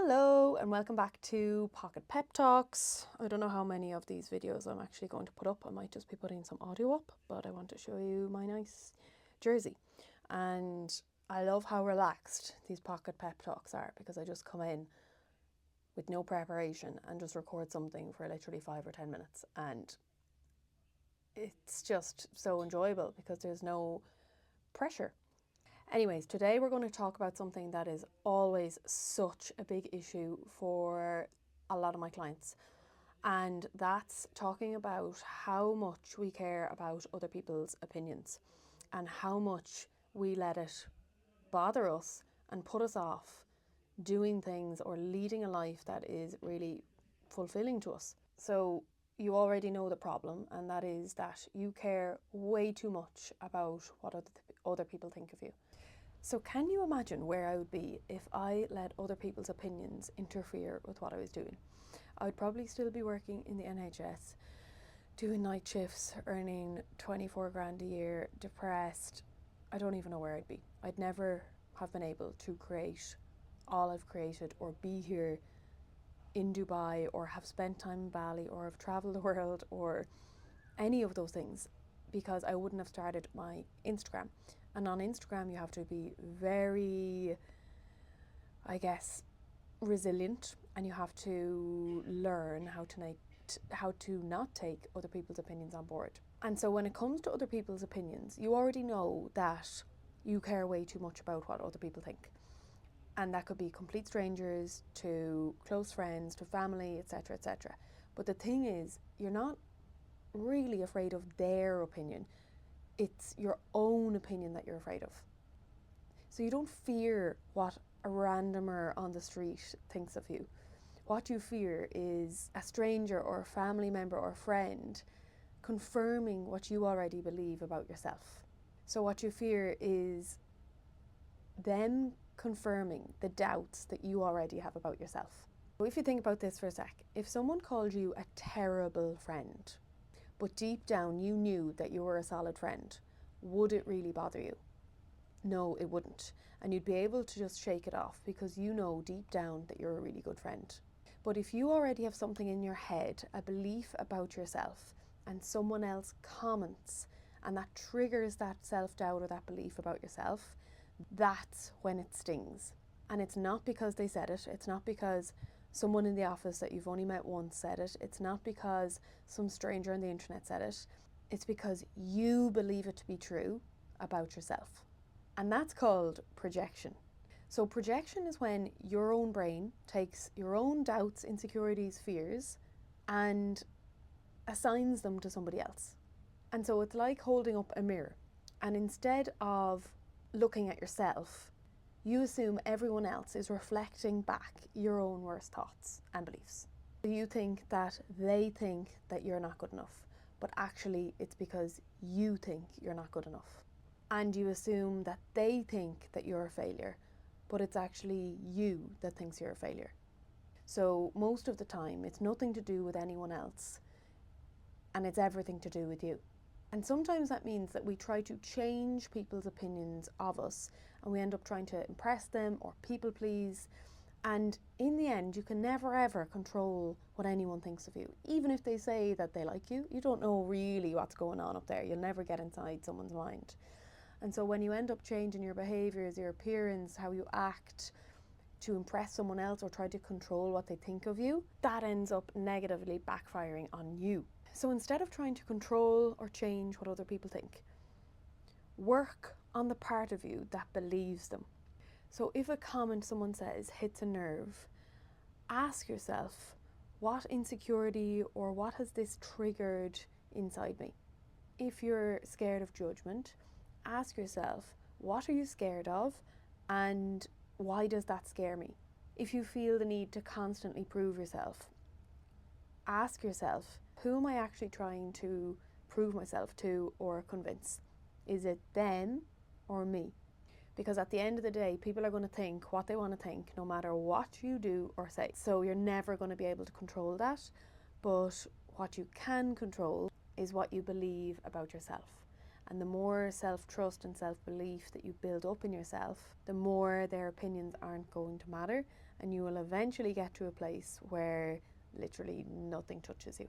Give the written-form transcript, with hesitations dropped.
Hello and welcome back to Pocket Pep Talks. I don't know how many of these videos I'm actually going to put up. I might just be putting some audio up, but I want to show you my nice jersey. And I love how relaxed these Pocket Pep Talks are because I just come in with no preparation and just record something for literally 5 or 10 minutes. And it's just so enjoyable because there's no pressure. Anyways, today we're going to talk about something that is always such a big issue for a lot of my clients. And that's talking about how much we care about other people's opinions and how much we let it bother us and put us off doing things or leading a life that is really fulfilling to us. So you already know the problem, and that is that you care way too much about what other people think of you. So can you imagine where I would be if I let other people's opinions interfere with what I was doing? I would probably still be working in the NHS, doing night shifts, earning 24 grand a year, depressed. I don't even know where I'd be. I'd never have been able to create all I've created or be here in Dubai or have spent time in Bali or have traveled the world or any of those things because I wouldn't have started my Instagram. And on Instagram, you have to be very, resilient, and you have to learn how to not take other people's opinions on board. And so when it comes to other people's opinions, you already know that you care way too much about what other people think. And that could be complete strangers to close friends to family, etc., etc. But the thing is, you're not really afraid of their opinion. It's your own opinion that you're afraid of. So you don't fear what a randomer on the street thinks of you. What you fear is a stranger or a family member or a friend confirming what you already believe about yourself. So what you fear is them confirming the doubts that you already have about yourself. So if you think about this for a sec, if someone called you a terrible friend, but deep down you knew that you were a solid friend, would it really bother you? No, it wouldn't. And you'd be able to just shake it off because you know deep down that you're a really good friend. But if you already have something in your head, a belief about yourself, and someone else comments, and that triggers that self-doubt or that belief about yourself, that's when it stings. And it's not because they said it. It's not because someone in the office that you've only met once said it. It's not because some stranger on the internet said it. It's because you believe it to be true about yourself. And that's called projection. So projection is when your own brain takes your own doubts, insecurities, fears, and assigns them to somebody else. And so it's like holding up a mirror. And instead of looking at yourself, you assume everyone else is reflecting back your own worst thoughts and beliefs. You think that they think that you're not good enough, but actually it's because you think you're not good enough. And you assume that they think that you're a failure, but it's actually you that thinks you're a failure. So most of the time, it's nothing to do with anyone else, and it's everything to do with you. And sometimes that means that we try to change people's opinions of us, and we end up trying to impress them or people please. And in the end, you can never ever control what anyone thinks of you. Even if they say that they like you, you don't know really what's going on up there. You'll never get inside someone's mind. And so when you end up changing your behaviours, your appearance, how you act to impress someone else or try to control what they think of you, that ends up negatively backfiring on you. So instead of trying to control or change what other people think, work on the part of you that believes them. So if a comment someone says hits a nerve, ask yourself, what insecurity or what has this triggered inside me? If you're scared of judgment, ask yourself, what are you scared of and why does that scare me? If you feel the need to constantly prove yourself, ask yourself, who am I actually trying to prove myself to or convince? Is it them or me? Because at the end of the day, people are going to think what they want to think no matter what you do or say. So you're never going to be able to control that. But what you can control is what you believe about yourself. And the more self-trust and self-belief that you build up in yourself, the more their opinions aren't going to matter and you will eventually get to a place where literally nothing touches you.